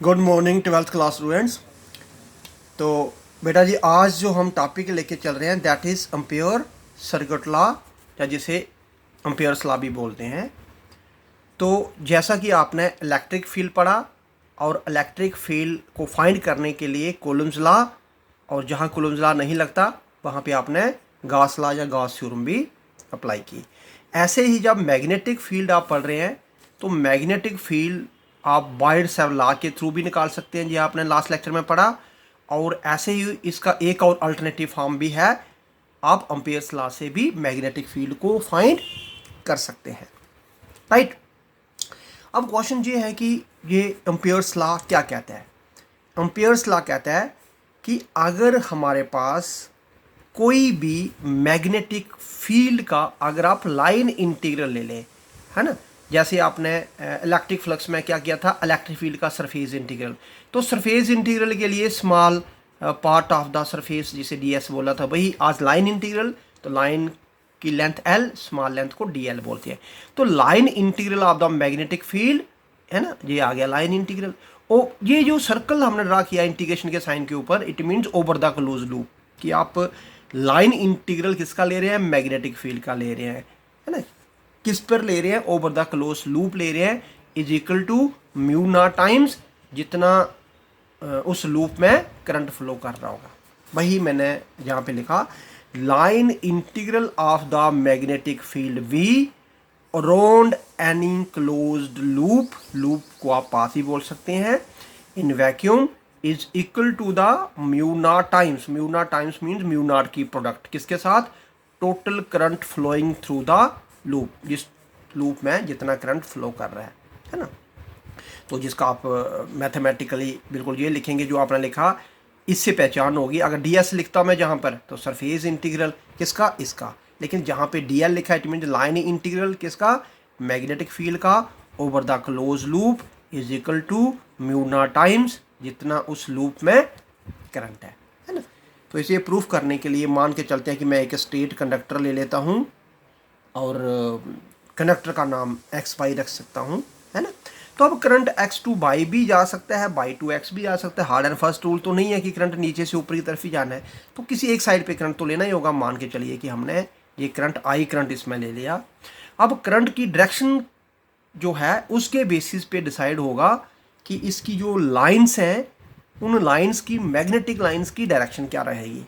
Good morning twelfth class students. तो बेटा जी आज जो हम टॉपिक लेके चल रहे हैं that is ampere circuit law, या जिसे एम्पियर्स लॉ भी बोलते हैं। तो जैसा कि आपने इलेक्ट्रिक फील्ड पढ़ा और इलेक्ट्रिक फील्ड को फाइंड करने के लिए कूलम्स लॉ, और जहाँ कूलम्स लॉ नहीं लगता वहाँ पे आपने गॉस लॉ या गॉस थ्योरम भी अप्लाई की। ऐसे ही जब मैग्नेटिक फील्ड आप पढ़ रहे हैं तो मैग्नेटिक फील्ड आप बायर्ड लॉ के थ्रू भी निकाल सकते हैं, जो आपने लास्ट लेक्चर में पढ़ा। और ऐसे ही इसका एक और अल्टरनेटिव फॉर्म भी है, आप एम्पियर्स लॉ से भी मैग्नेटिक फील्ड को फाइंड कर सकते हैं, राइट। अब क्वेश्चन ये है कि ये एम्पियर्स लॉ क्या कहता है। एम्पियर्स लॉ कहता है कि अगर हमारे पास कोई भी मैग्नेटिक फील्ड का अगर आप लाइन इंटीग्रल ले लें, है ना, जैसे आपने इलेक्ट्रिक फ्लक्स में क्या किया था, इलेक्ट्रिक फील्ड का सरफेस इंटीग्रल। तो सरफेस इंटीग्रल के लिए small part of the surface जिसे डीएस बोला था, वही आज लाइन इंटीग्रल। तो लाइन की लेंथ एल, स्मॉल लेंथ को डीएल बोलते हैं। तो line integral of the magnetic field, है ना, ये आ गया लाइन इंटीग्रल। ओ ये जो सर्कल हमने ड्रा किया इंटीग्रेशन के साइन के ऊपर, it means over the close loop, कि आप लाइन इंटीग्रल किसका ले रहे हैं, मैग्नेटिक फील्ड का ले रहे हैं, है ना। किस पर ले रहे हैं, ओवर द क्लोज लूप ले रहे हैं, is equal to mu naught times जितना उस लूप में करंट फ्लो कर रहा होगा। वही मैंने यहाँ पे लिखा, line integral of the magnetic field we around any closed loop, loop को आप पास ही बोल सकते हैं, in vacuum is equal to the mu naught times. Mu naught times means mu naught की प्रोडक्ट किसके साथ, total current flowing through the loop, जिस लूप में जितना करंट फ्लो कर रहा है ना। तो जिसका आप मैथमेटिकली बिल्कुल ये लिखेंगे जो आपने लिखा, इससे पहचान होगी। अगर डीएस लिखता मैं जहाँ पर, तो सरफेस इंटीग्रल किसका, इसका। लेकिन जहाँ पे डीएल लिखा है इट मीन लाइन इंटीग्रल किसका, मैग्नेटिक फील्ड का, over the close loop is equal to mu naught times जितना उस लूप में करंट है ना। तो इसे प्रूफ करने के लिए मान के चलते हैं कि मैं एक स्ट्रेट कंडक्टर ले लेता हूँ और कंडक्टर का नाम एक्स वाई रख सकता हूँ, है ना। तो अब करंट एक्स टू बाई भी जा सकता है, बाई टू एक्स भी जा सकता है। हार्ड एंड फर्स्ट रूल तो नहीं है कि करंट नीचे से ऊपर की तरफ ही जाना है, तो किसी एक साइड पे करंट तो लेना ही होगा। मान के चलिए कि हमने ये करंट आई करंट इसमें ले लिया। अब करंट की डायरेक्शन जो है उसके बेसिस पे डिसाइड होगा कि इसकी जो लाइंस हैं उन लाइंस की, मैग्नेटिक लाइंस की डायरेक्शन क्या रहेगी।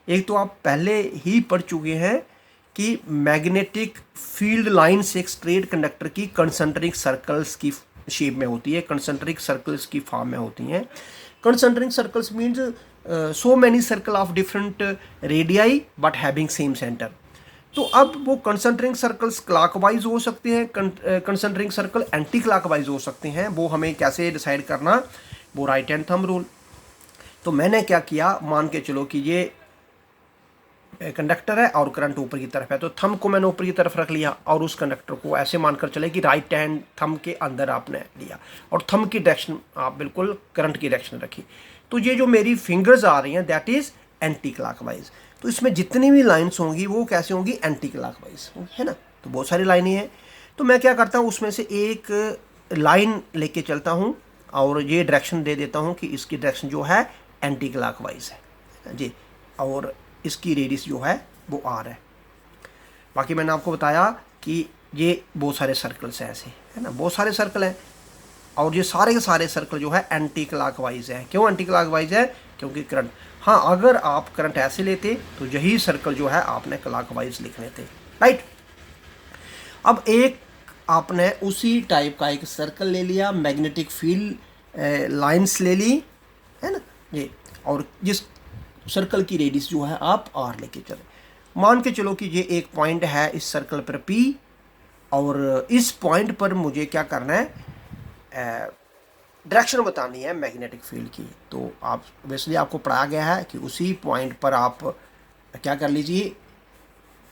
एक तो आप पहले ही पढ़ चुके हैं कि मैग्नेटिक फील्ड लाइंस एक स्ट्रेट कंडक्टर की कंसंट्रिक सर्कल्स की शेप में होती है, कंसंट्रिक सर्कल्स की फॉर्म में होती हैं। Concentric circles means so many circle of different radii but having same centre. तो अब वो कंसंट्रिक सर्कल्स क्लॉकवाइज हो सकते हैं, कंसंट्रिक सर्कल एंटी क्लॉकवाइज हो सकते हैं। वो हमें कैसे डिसाइड करना, वो राइट हैंड थंब रूल। तो मैंने क्या किया, मान के चलो कि ये कंडक्टर है और करंट ऊपर की तरफ है, तो थंब को मैंने ऊपर की तरफ रख लिया और उस कंडक्टर को ऐसे मानकर चले कि राइट हैंड थंब के अंदर आपने लिया और थंब की डायरेक्शन आप बिल्कुल करंट की डायरेक्शन रखी। तो ये जो मेरी फिंगर्स आ रही हैं दैट इज एंटी क्लॉकवाइज। तो इसमें जितनी भी लाइन्स होंगी वो कैसे होंगी, एंटी क्लॉकवाइज, है ना। तो बहुत सारी लाइनें हैं, तो मैं क्या करता हूँ उसमें से एक लाइन लेके चलता हूँ और ये डायरेक्शन दे देता हूँ कि इसकी डायरेक्शन जो है एंटी क्लॉकवाइज है जी, और इसकी रेडियस जो है वो आर है। बाकी मैंने आपको बताया कि ये बहुत सारे सर्कल्स हैं ऐसे, है ना, बहुत सारे सर्कल हैं और ये सारे के सारे सर्कल जो है एंटी क्लॉकवाइज है। क्यों एंटी क्लॉकवाइज है, क्योंकि करंट, हाँ अगर आप करंट ऐसे लेते तो यही सर्कल जो है आपने क्लॉकवाइज लिखने थे, राइट। अब एक आपने उसी टाइप का एक सर्कल ले लिया, मैग्नेटिक फील्ड लाइंस ले ली, है ना ये, और जिस सर्कल की रेडियस जो है आप आर लेके चले। मान के चलो कि ये एक पॉइंट है इस सर्कल पर पी, और इस पॉइंट पर मुझे क्या करना है, डायरेक्शन बतानी है मैग्नेटिक फील्ड की। तो आप वैसे आपको पढ़ाया गया है कि उसी पॉइंट पर आप क्या कर लीजिए,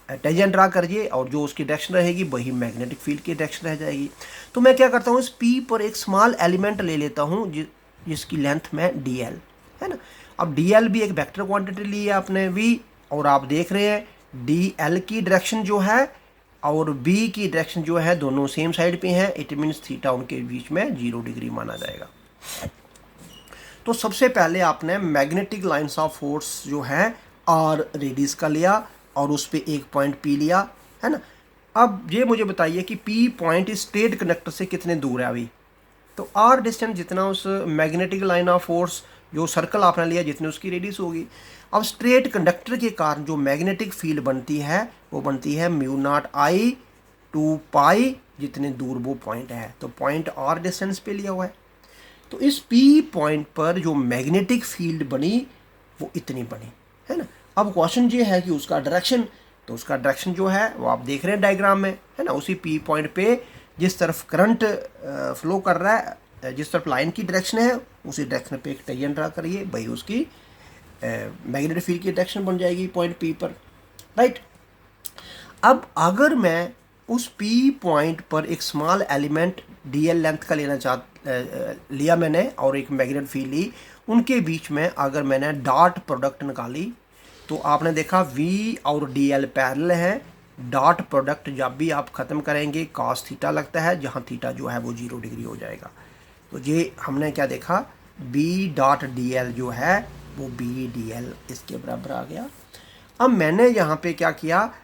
टेंजेंट ड्रा करिए और जो उसकी डायरेक्शन रहेगी वही मैग्नेटिक फील्ड की डायरेक्शन रह जाएगी। तो मैं क्या करता हूँ, इस पी पर एक स्मॉल एलिमेंट ले लेता हूँ जिसकी लेंथ में डी एल, है ना। अब डी एल भी एक वेक्टर क्वांटिटी ली है आपने वी, और आप देख रहे हैं डी एल की डायरेक्शन जो है और बी की डायरेक्शन जो है दोनों सेम साइड पे हैं, इट मीन्स थीटा उनके बीच में 0 डिग्री माना जाएगा। तो सबसे पहले आपने मैग्नेटिक लाइन्स ऑफ फोर्स जो है आर रेडियस का लिया और उस पर एक पॉइंट पी लिया, है ना। अब ये मुझे बताइए कि पी पॉइंट इस स्ट्रेट कंडक्टर से कितने दूर है अभी। तो आर डिस्टेंस जितना उस मैग्नेटिक लाइन ऑफ फोर्स जो सर्कल आपने लिया जितनी उसकी रेडियस होगी। अब स्ट्रेट कंडक्टर के कारण जो मैग्नेटिक फील्ड बनती है वो बनती है म्यू नॉट आई 2 पाई जितने दूर वो पॉइंट है। तो पॉइंट आर डिस्टेंस पे लिया हुआ है। तो इस पी पॉइंट पर जो मैग्नेटिक फील्ड बनी वो इतनी बनी, है ना। अब क्वेश्चन ये है कि उसका डायरेक्शन, तो उसका डायरेक्शन जो है वो आप देख रहे हैं डायग्राम में, है ना। उसी पी पॉइंट पे जिस तरफ करंट फ्लो कर रहा है, जिस तरफ लाइन की डायरेक्शन है उसी डायरेक्शन पे एक टेंजेंट ड्रा करिए, भाई उसकी मैग्नेटिक फील्ड की डायरेक्शन बन जाएगी पॉइंट पी पर, राइट। अब अगर मैं उस पी पॉइंट पर एक स्मॉल एलिमेंट डीएल लेंथ का लिया मैंने और एक मैग्नेटिक फील्ड ली, उनके बीच में अगर मैंने डॉट प्रोडक्ट निकाली तो आपने देखा V और DL पैरेलल है। डॉट प्रोडक्ट जब भी आप ख़त्म करेंगे cos थीटा लगता है, जहाँ थीटा जो है वो 0 डिग्री हो जाएगा। तो ये हमने क्या देखा, B डॉट DL जो है वो B DL इसके बराबर आ गया। अब मैंने यहाँ पे क्या किया,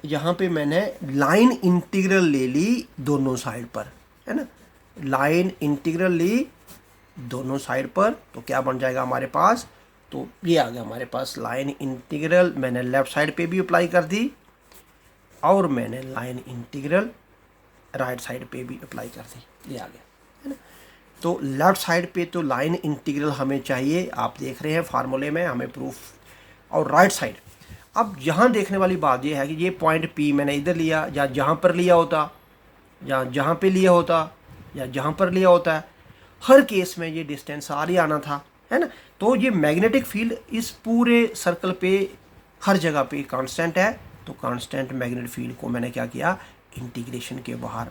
यहाँ पे मैंने लाइन इंटीग्रल ले ली दोनों साइड पर, है ना। लाइन इंटीग्रल ली दोनों साइड पर, तो क्या बन जाएगा हमारे पास, तो ये आ गया हमारे पास लाइन इंटीग्रल। मैंने लेफ़्ट साइड पे भी अप्लाई कर दी और मैंने लाइन इंटीग्रल राइट साइड पे भी अप्लाई कर दी, ये आ गया, है ना। तो लेफ़्ट साइड पे तो लाइन इंटीग्रल हमें चाहिए, आप देख रहे हैं फार्मूले में हमें प्रूफ, और राइट साइड। अब यहाँ देखने वाली बात ये है कि ये पॉइंट पी मैंने इधर लिया या जहाँ पर लिया होता, या जहाँ पे लिया होता या जहाँ पर लिया होता है, हर केस में ये डिस्टेंस आर ही आना था, है ना। तो ये मैग्नेटिक फील्ड इस पूरे सर्कल पे हर जगह पे कांस्टेंट है। तो कांस्टेंट मैग्नेटिक फील्ड को मैंने क्या किया, इंटीग्रेशन के बाहर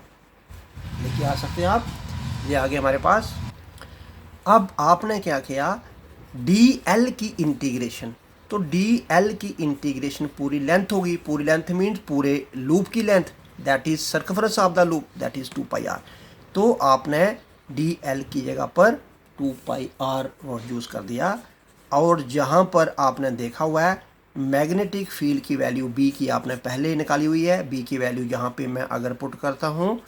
लेके आ सकते हैं आप, ये आगे हमारे पास। अब आपने क्या किया, डी एल की इंटीग्रेशन। तो डी एल की इंटीग्रेशन पूरी लेंथ होगी, पूरी लेंथ मीन्स पूरे लूप की length, that is circumference of the loop, that is 2 pi r. तो आपने डी एल की जगह पर 2 पाई आर यूज़ कर दिया। और जहाँ पर आपने देखा हुआ है मैग्नेटिक फील्ड की वैल्यू बी की आपने पहले निकाली हुई है, बी की वैल्यू यहाँ पे मैं अगर पुट करता हूँ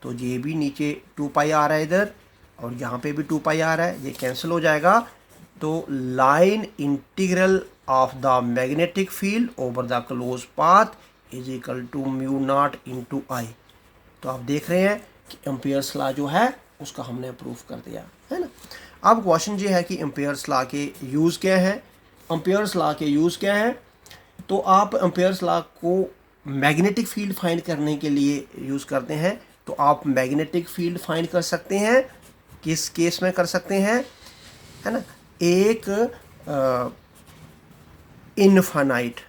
तो ये भी नीचे 2 पाई आ रहा है इधर, और यहाँ पे भी 2 पाई आ रहा है, ये कैंसिल हो जाएगा। तो line integral of the magnetic field over the close path is equal to mu naught into I. तो आप देख रहे हैं कि एम्पियर्स लॉ जो है उसका हमने प्रूफ कर दिया, है ना। अब क्वेश्चन ये है कि एम्पियर्स लॉ के यूज़ क्या हैं। एम्पियर्स लॉ के यूज़ क्या हैं, तो आप एम्पियर्स लॉ को मैग्नेटिक फील्ड फाइंड करने के लिए यूज़ करते हैं। तो आप मैग्नेटिक फील्ड फाइंड कर सकते हैं, किस केस में कर सकते हैं, है ना। एक infinite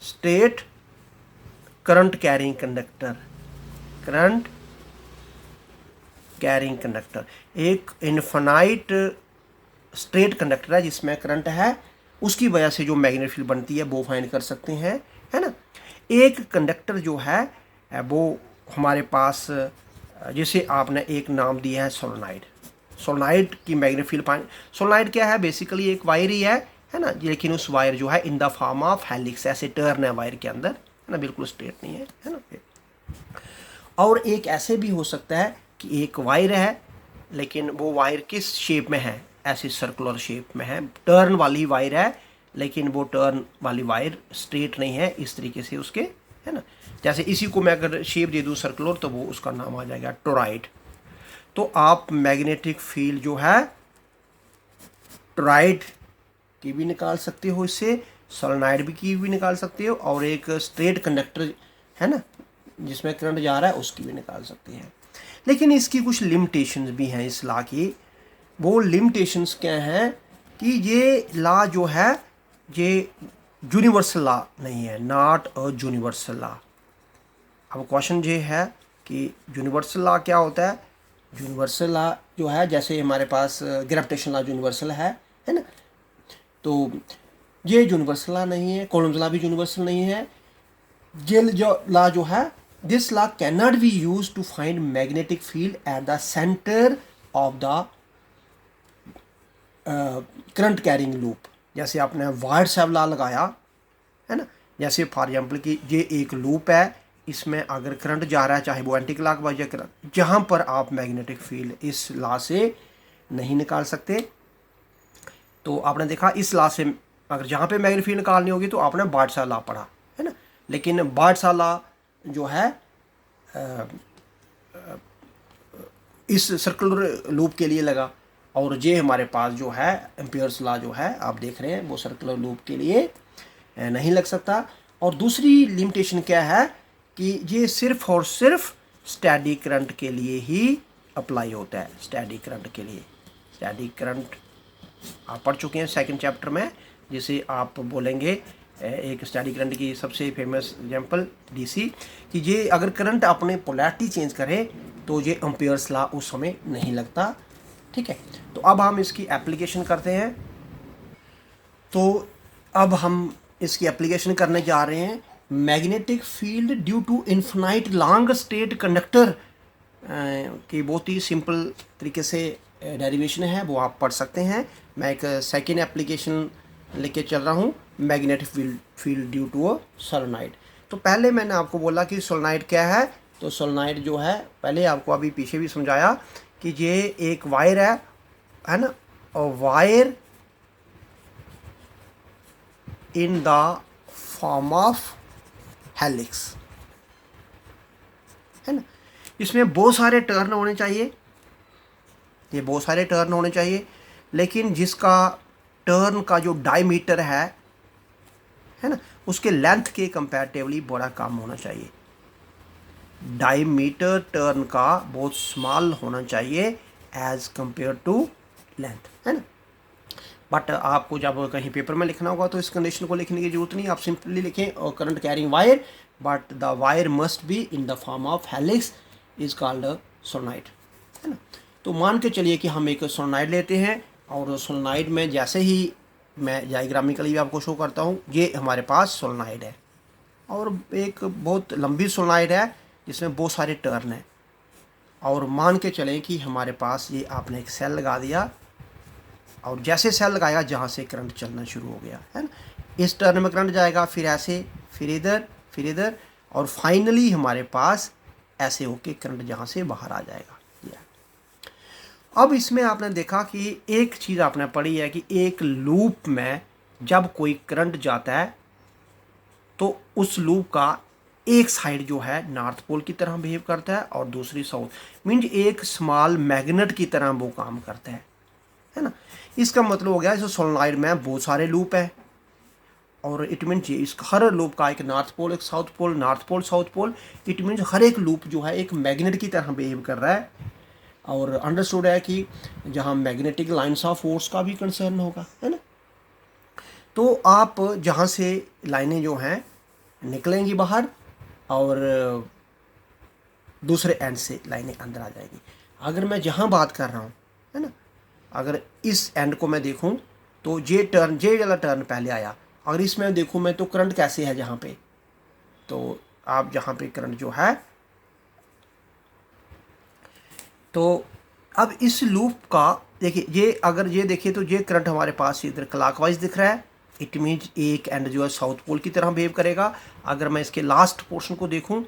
state current carrying conductor, एक इनफाइनाइट स्ट्रेट कंडक्टर है जिसमें करंट है, उसकी वजह से जो मैग्नेटिक फील्ड बनती है वो फाइंड कर सकते हैं, है ना। एक कंडक्टर जो है वो हमारे पास, जिसे आपने एक नाम दिया है सोलेनॉइड की मैग्नेटिक फील्ड फाइंड। सोलेनॉइड क्या है, बेसिकली एक वायर ही है ना, लेकिन उस वायर जो है in the form of helix, ऐसे टर्न है वायर के अंदर, है ना, बिल्कुल स्ट्रेट नहीं है ना। और एक ऐसे भी हो सकता है कि एक वायर है लेकिन वो वायर किस शेप में है, ऐसी सर्कुलर शेप में है, टर्न वाली वायर है लेकिन वो टर्न वाली वायर स्ट्रेट नहीं है, इस तरीके से उसके, है ना। जैसे इसी को मैं अगर शेप दे दूँ सर्कुलर तो वो उसका नाम आ जाएगा टोरॉइड। तो आप मैग्नेटिक फील्ड जो है टोरॉइड की भी निकाल सकते हो, इससे सोलेनॉइड भी की भी निकाल सकते हो, और एक स्ट्रेट कंडक्टर है ना जिसमें करंट जा रहा है उसकी भी निकाल सकते हैं। लेकिन इसकी कुछ लिमिटेशंस भी हैं इस लॉ की। वो लिमिटेशंस क्या हैं कि ये लॉ जो है ये यूनिवर्सल लॉ नहीं है, नॉट अ यूनिवर्सल लॉ। अब क्वेश्चन ये है कि यूनिवर्सल लॉ क्या होता है। यूनिवर्सल लॉ जो है, जैसे हमारे पास ग्रेविटेशन लॉ यूनिवर्सल है ना, तो ये यूनिवर्सल लॉ नहीं है। कॉलम्स लॉ भी यूनिवर्सल नहीं है। ये जो लॉ जो है this law can not be use to find magnetic field at the centre of the current carrying loop. जैसे आपने वायरसेव लॉ लगाया है ना, जैसे फॉर एग्जांपल कि ये एक लूप है, इसमें अगर करंट जा रहा है चाहे वो एंटी क्लॉकवाइज या करंट, जहाँ पर आप मैग्नेटिक फील्ड इस लॉ से नहीं निकाल सकते। तो आपने देखा इस लॉ से अगर जहाँ पे मैग्नेटिक फील्ड निकालनी होगी तो आपने बार्टसा लॉ पढ़ा है ना, लेकिन बार्टसा लॉ जो है इस सर्कुलर लूप के लिए लगा, और ये हमारे पास जो है एम्पियर्स लॉ जो है आप देख रहे हैं वो सर्कुलर लूप के लिए नहीं लग सकता। और दूसरी लिमिटेशन क्या है कि ये सिर्फ और सिर्फ स्टैडी करंट के लिए ही अप्लाई होता है। स्टैडी करंट के लिए, स्टैडी करंट आप पढ़ चुके हैं सेकंड चैप्टर में, जिसे आप बोलेंगे एक स्टैडी करंट की सबसे फेमस एग्जांपल डीसी, कि ये अगर करंट अपने पोलैरिटी चेंज करे तो ये एम्पियर्स लॉ उस समय नहीं लगता। ठीक है, तो अब हम इसकी एप्लीकेशन करते हैं। तो अब हम इसकी एप्लीकेशन करने जा रहे हैं। Magnetic field due to infinite long straight conductor की बहुत ही सिंपल तरीके से डेरिवेशन है, वो आप पढ़ सकते हैं। मैं एक सेकेंड एप्लीकेशन लेके चल रहा हूँ, magnetic field due to a solenoid. तो पहले मैंने आपको बोला कि सोलेनॉइड क्या है। तो सोलेनॉइड जो है, पहले आपको अभी पीछे भी समझाया कि ये एक वायर है ना, और wire in the form of helix है ना। इसमें बहुत सारे टर्न होने चाहिए, ये बहुत सारे टर्न होने चाहिए, लेकिन जिसका टर्न का जो डायमीटर है ना, उसके लेंथ के कंपैरेटिवली बड़ा कम होना चाहिए। डायमीटर टर्न का बहुत स्मॉल होना चाहिए एज कंपेयर टू लेंथ, है ना। बट आपको जब कहीं पेपर में लिखना होगा तो इस कंडीशन को लिखने की जरूरत नहीं, आप सिंपली लिखें और current carrying wire, but the wire must be in the form of helix is called a solenoid, है ना। तो मान के चलिए कि हम एक सोलेनॉइड लेते हैं, और सोलेनॉइड में जैसे ही मैं डायग्रामिकली भी आपको शो करता हूँ, ये हमारे पास सोलेनॉइड है, और एक बहुत लंबी सोलेनॉइड है जिसमें बहुत सारे टर्न हैं। और मान के चलें कि हमारे पास ये आपने एक सेल लगा दिया, और जैसे सेल लगाया जहाँ से करंट चलना शुरू हो गया है ना, इस टर्न में करंट जाएगा, फिर ऐसे, फिर इधर, और फाइनली हमारे पास ऐसे होके करंट जहाँ से बाहर आ जाएगा। अब इसमें आपने देखा कि एक चीज़ आपने पढ़ी है कि एक लूप में जब कोई करंट जाता है तो उस लूप का एक साइड जो है नॉर्थ पोल की तरह बिहेव करता है और दूसरी साउथ, मीन्स एक स्मॉल मैग्नेट की तरह वो काम करता है ना। इसका मतलब हो गया इस सोलेनॉइड में बहुत सारे लूप है, और इट मीन्स इस हर लूप का एक नॉर्थ पोल, एक south pole, north pole, south pole. It means हर एक लूप जो है एक मैग्नेट की तरह बिहेव कर रहा है। और अंडरस्टूड है कि जहाँ मैग्नेटिक लाइन्स ऑफ फोर्स का भी कंसर्न होगा, है ना। तो आप जहाँ से लाइनें जो हैं निकलेंगी बाहर, और दूसरे एंड से लाइनें अंदर आ जाएगी। अगर मैं जहाँ बात कर रहा हूँ, है ना, अगर इस एंड को मैं देखूँ तो ये वाला टर्न पहले आया, अगर इसमें देखूँ मैं तो करंट कैसे है जहाँ पे, तो आप जहाँ पे करंट जो है, तो अब इस लूप का देखिए, ये अगर ये देखिए तो ये करंट हमारे पास इधर क्लॉकवाइज दिख रहा है, इट मीन्स एक एंड जो है साउथ पोल की तरह बिहेव करेगा। अगर मैं इसके लास्ट पोर्शन को देखूं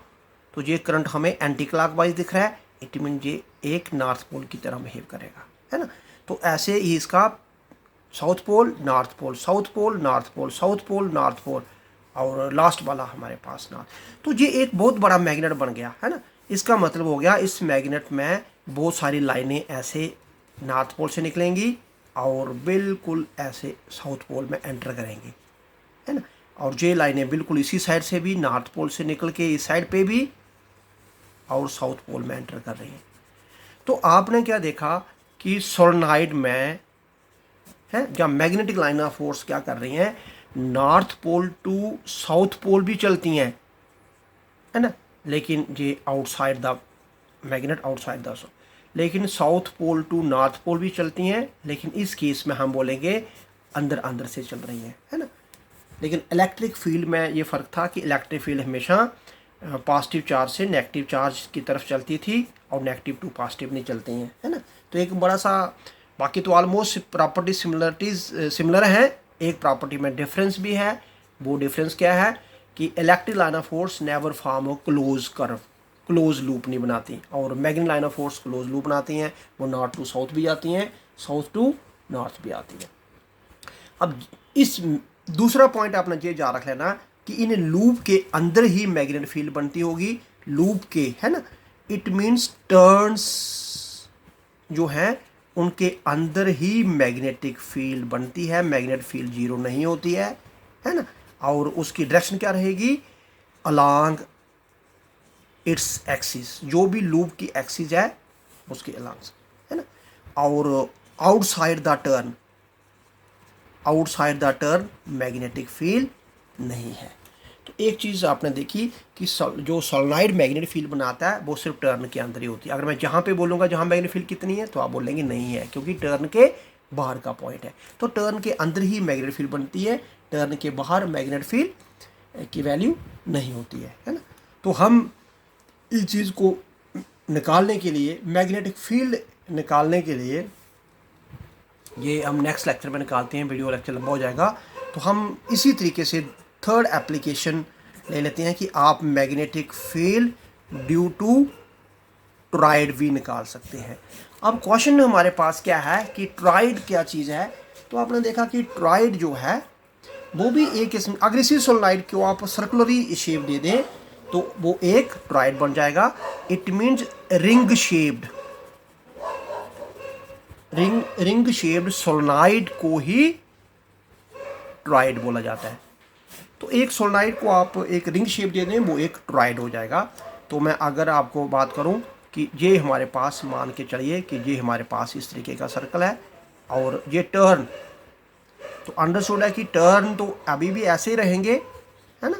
तो ये करंट हमें एंटी क्लॉकवाइज दिख रहा है, इट मीन्स ये एक नॉर्थ पोल की तरह बिहेव करेगा, है ना। तो ऐसे ही इसका south pole, north pole, south pole, north pole, south pole, north pole, और लास्ट वाला हमारे पास नॉर्थ। तो ये एक बहुत बड़ा मैग्नेट बन गया, है ना। इसका मतलब हो गया इस मैग्नेट में बहुत सारी लाइनें ऐसे नॉर्थ पोल से निकलेंगी और बिल्कुल ऐसे साउथ पोल में एंटर करेंगी, है ना। और ये लाइनें बिल्कुल इसी साइड से भी नॉर्थ पोल से निकल के इस साइड पे भी और साउथ पोल में एंटर कर रही हैं। तो आपने क्या देखा कि सोलेनॉइड में है जहाँ मैग्नेटिक लाइन ऑफ फोर्स क्या कर रही हैं, north pole to south pole भी चलती हैं, है ना, लेकिन ये outside the magnet, outside the, लेकिन south pole to north pole भी चलती हैं, लेकिन इस केस में हम बोलेंगे अंदर अंदर से चल रही हैं, है ना। लेकिन इलेक्ट्रिक फील्ड में ये फ़र्क था कि इलेक्ट्रिक फील्ड हमेशा पॉजिटिव चार्ज से नेगेटिव चार्ज की तरफ चलती थी और नेगेटिव टू पॉजिटिव नहीं चलती हैं, है ना। तो एक बड़ा सा, बाकी तो ऑलमोस्ट प्रॉपर्टी सिमिलर हैं, एक प्रॉपर्टी में डिफरेंस भी है। वो डिफरेंस क्या है कि electric line of force never form a close curve, close loop नहीं बनाती, और magnetic line of force close loop बनाती हैं। वो नॉर्थ टू साउथ भी आती हैं, साउथ टू नॉर्थ भी आती हैं। अब इस दूसरा पॉइंट आपने ये जा रख लेना कि इन लूप के अंदर ही मैग्नेटिक फील्ड बनती होगी, लूप के, है ना। इट मीन्स टर्न्स जो हैं उनके अंदर ही मैग्नेटिक फील्ड बनती है, मैग्नेटिक फील्ड जीरो नहीं होती है ना। और उसकी डायरेक्शन क्या रहेगी, अलोंग इट्स एक्सिस, जो भी लूप की एक्सिस है उसके अलोंग, है ना। और outside the turn magnetic field नहीं है। तो एक चीज़ आपने देखी कि जो सोलेनॉइड मैग्नेटिक फील्ड बनाता है वो सिर्फ टर्न के अंदर ही होती है। अगर मैं जहाँ पे बोलूँगा जहाँ मैग्नेटिक फील्ड कितनी है तो आप बोलेंगे नहीं है, क्योंकि टर्न के बाहर का पॉइंट है। तो टर्न के अंदर ही मैग्नेटिक फील्ड बनती है, टर्न के बाहर मैग्नेटिक फील्ड की वैल्यू नहीं होती है ना। तो हम इस चीज़ को निकालने के लिए, मैग्नेटिक फील्ड निकालने के लिए, ये हम नेक्स्ट लेक्चर में निकालते हैं, वीडियो लेक्चर लंबा हो जाएगा। तो हम इसी तरीके से थर्ड एप्लीकेशन ले लेते हैं कि आप magnetic field due to toroid भी निकाल सकते हैं। अब क्वेश्चन हमारे पास क्या है कि टॉरॉइड क्या चीज़ है। तो आपने देखा कि टॉरॉइड जो है वो भी एक किस्म, अगर इसी सोलेनॉइड को आप सर्कुलरी शेप दे दें तो वो एक टॉरॉइड बन जाएगा। It means ring shaped solenoid को ही टॉरॉइड बोला जाता है। तो एक सोलेनॉइड को आप एक रिंग शेप दे दें वो एक टॉरॉइड हो जाएगा। तो मैं अगर आपको बात करूं कि ये हमारे पास, मान के चलिए कि ये हमारे पास इस तरीके का सर्कल है और ये टर्न, तो अंडरस्टूड है कि टर्न तो अभी भी ऐसे ही रहेंगे, है ना।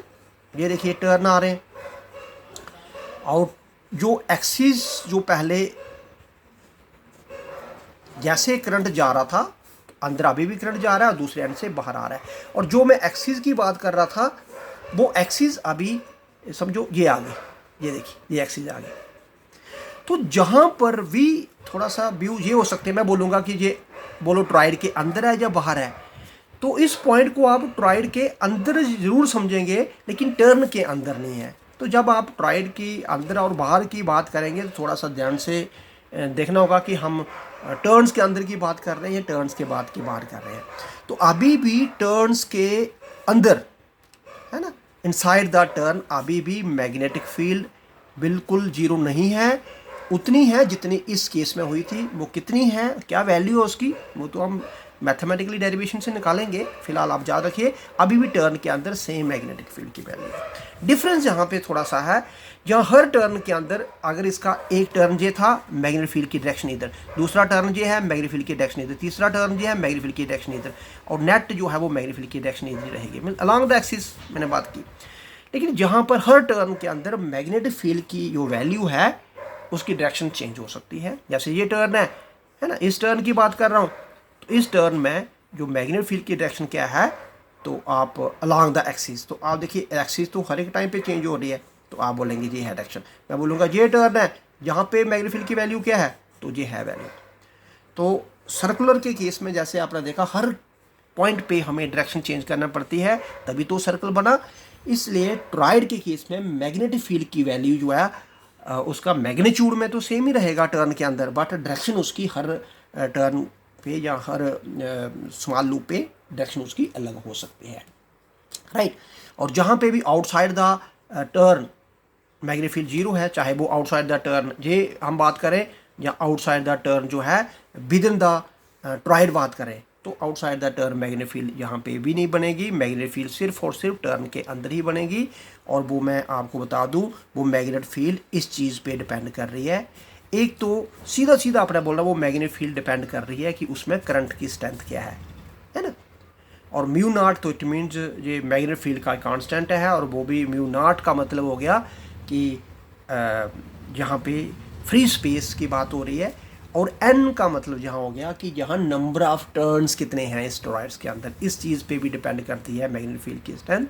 ये देखिए टर्न आ रहे हैं, और जो एक्सिस, जो पहले जैसे करंट जा रहा था अंदर अभी भी करंट जा रहा है और दूसरे एंड से बाहर आ रहा है। और जो मैं एक्सिस की बात कर रहा था वो एक्सिस अभी समझो ये आ गई, ये देखिए ये एक्सिस आ गई। तो जहाँ पर भी थोड़ा सा व्यू ये हो सकते हैं, मैं बोलूँगा कि ये बोलो टॉरॉइड के अंदर है या बाहर है। तो इस पॉइंट को आप टॉरॉइड के अंदर ज़रूर समझेंगे लेकिन टर्न के अंदर नहीं है। तो जब आप टॉरॉइड की अंदर और बाहर की बात करेंगे तो थोड़ा सा ध्यान से देखना होगा कि हम टर्न्स के अंदर की बात कर रहे हैं या टर्न्स के बाद की बात कर रहे हैं। तो अभी भी टर्न्स के अंदर, है ना, इनसाइड द टर्न अभी भी मैग्नेटिक फील्ड बिल्कुल जीरो नहीं है, उतनी है जितनी इस केस में हुई थी। वो कितनी है, क्या वैल्यू है उसकी, वो तो हम मैथमेटिकली डेरिवेशन से निकालेंगे। फिलहाल आप याद रखिए अभी भी टर्न के अंदर सेम मैग्नेटिक फील्ड की वैल्यू है। डिफरेंस यहाँ पे थोड़ा सा है, जहाँ हर टर्न के अंदर अगर इसका एक टर्न ये था मैग्नेटिक फील्ड की डायरेक्शन इधर, दूसरा टर्न ये है मैग्नेटिक फील्ड की डायरेक्शन इधर, तीसरा टर्न ये है मैग्नेटिक फील्ड की डायरेक्शन इधर, और नेट जो है वो मैग्नेटिक फील्ड की डायरेक्शन इधर रहेगी, मीन अलॉन्ग द एक्सिस मैंने बात की। लेकिन जहाँ पर हर टर्न के अंदर मैग्नेटिक फील्ड की जो वैल्यू है उसकी डायरेक्शन चेंज हो सकती है। जैसे ये टर्न है ना, इस टर्न की बात कर रहा हूँ, तो इस टर्न में जो मैग्नेटिक फील्ड की डायरेक्शन क्या है, तो आप अलॉन्ग द एक्सिस, तो आप देखिए एक्सिस तो हर एक टाइम पे चेंज हो रही है, तो आप बोलेंगे ये है डायरेक्शन। मैं बोलूँगा ये टर्न है, यहाँ पे मैग्नेटिक फील्ड की वैल्यू क्या है, तो ये है वैल्यू। तो सर्कुलर के केस में जैसे आपने देखा हर पॉइंट पे हमें डायरेक्शन चेंज करना पड़ती है तभी तो सर्कल बना। इसलिए टॉरॉइड के केस में मैग्नेटिक फील्ड की वैल्यू जो है उसका मैग्नीट्यूड में तो सेम ही रहेगा टर्न के अंदर, बट डायरेक्शन उसकी हर टर्न पे या हर स्मॉल लूप पे डायरेक्शन उसकी अलग हो सकती है, राइट। और जहाँ पे भी outside the turn magnetic field zero है, चाहे वो आउटसाइड द टर्न ये हम बात करें या आउटसाइड द टर्न जो है विद इन द टॉरॉइड बात करें, तो outside the turn magnetic field यहाँ पे भी नहीं बनेगी। मैग्नेटिक फील्ड सिर्फ और सिर्फ टर्न के अंदर ही बनेगी। और वो मैं आपको बता दूँ वो मैग्नेटिक फील्ड इस चीज़ पे डिपेंड कर रही है। एक तो सीधा सीधा आपने बोलना वो मैग्नेटिक फील्ड डिपेंड कर रही है कि उसमें करंट की स्ट्रेंथ क्या है ना। और म्यू नॉट, तो इट मीन्स ये मैग्नेटिक फील्ड का कांस्टेंट है, और वो भी म्यू नॉट का मतलब हो गया कि यहाँ पे फ्री स्पेस की बात हो रही है, और एन का मतलब यहाँ हो गया कि यहाँ नंबर ऑफ टर्न्स कितने हैं इस टॉरॉइड्स के अंदर, इस चीज़ पे भी डिपेंड करती है मैग्नेटिक फील्ड की स्ट्रेंथ।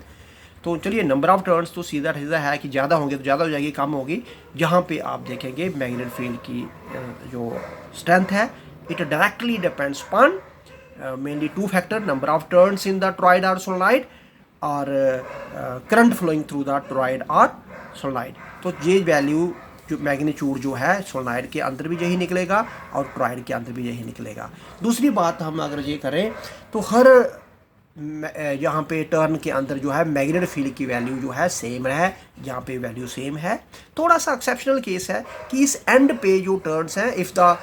तो चलिए नंबर ऑफ टर्न्स तो सीधा सीधा है कि ज़्यादा होंगे तो ज़्यादा हो जाएगी, कम होगी। जहाँ पे आप देखेंगे मैग्नेटिक फील्ड की जो स्ट्रेंथ है, it directly depends upon mainly two factor, number of turns in the toroid और सोलेनॉइड और current flowing through the toroid और सोलेनॉइड। तो ये वैल्यू जो मैग्नीट्यूड जो है सोलेनॉइड के अंदर भी यही निकलेगा और टॉरॉइड के अंदर भी यही निकलेगा। दूसरी बात हम अगर ये करें तो हर यहाँ पे टर्न के अंदर जो है मैग्नेटिक फील्ड की वैल्यू जो है सेम है, यहाँ पे वैल्यू सेम है। थोड़ा सा एक्सेप्शनल केस है कि इस एंड पे जो टर्न्स हैं, if the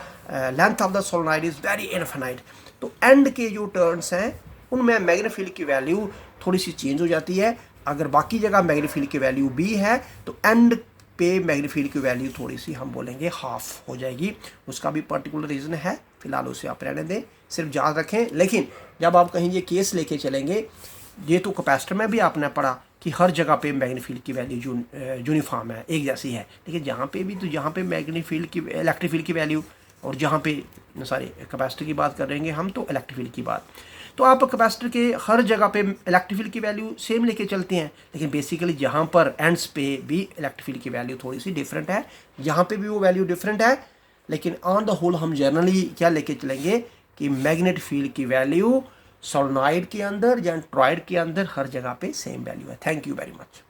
length of the solenoid is very infinite, तो एंड के जो टर्न्स हैं उनमें मैग्नेटिक फील्ड की वैल्यू थोड़ी सी चेंज हो जाती है। अगर बाकी जगह मैग्नेटिक फील्ड की वैल्यू बी है तो एंड पे मैग्नेटिक फील्ड की वैल्यू थोड़ी सी हम बोलेंगे हाफ हो जाएगी। उसका भी पर्टिकुलर रीज़न है, फिलहाल उसे आप रहने दें, सिर्फ याद रखें। लेकिन जब आप कहीं ये केस लेके चलेंगे, ये तो कैपेसिटर में भी आपने पढ़ा कि हर जगह पे मैग्नेटिक फील्ड की वैल्यू यूनिफॉर्म है, एक जैसी है। लेकिन यहाँ पे भी तो यहाँ पे मैग्नेटिक फील्ड की इलेक्ट्रिक फील्ड की वैल्यू, और जहाँ पे सॉरी कैपेसिटर की बात कर रहे हैं हम तो इलेक्ट्रिक फील्ड की बात, तो आप कैपेसिटर के हर जगह पे इलेक्ट्रिक फील्ड की वैल्यू सेम लेके चलते हैं। लेकिन बेसिकली जहाँ पर एंड्स पे भी इलेक्ट्रिक फील्ड की वैल्यू थोड़ी सी डिफरेंट है, यहाँ पे भी वो वैल्यू डिफरेंट है। लेकिन ऑन द होल हम जनरली क्या लेके चलेंगे कि मैग्नेटिक फील्ड की वैल्यू सोलेनॉइड के अंदर या टॉरॉइड के अंदर हर जगह पे सेम वैल्यू है। Thank you very much.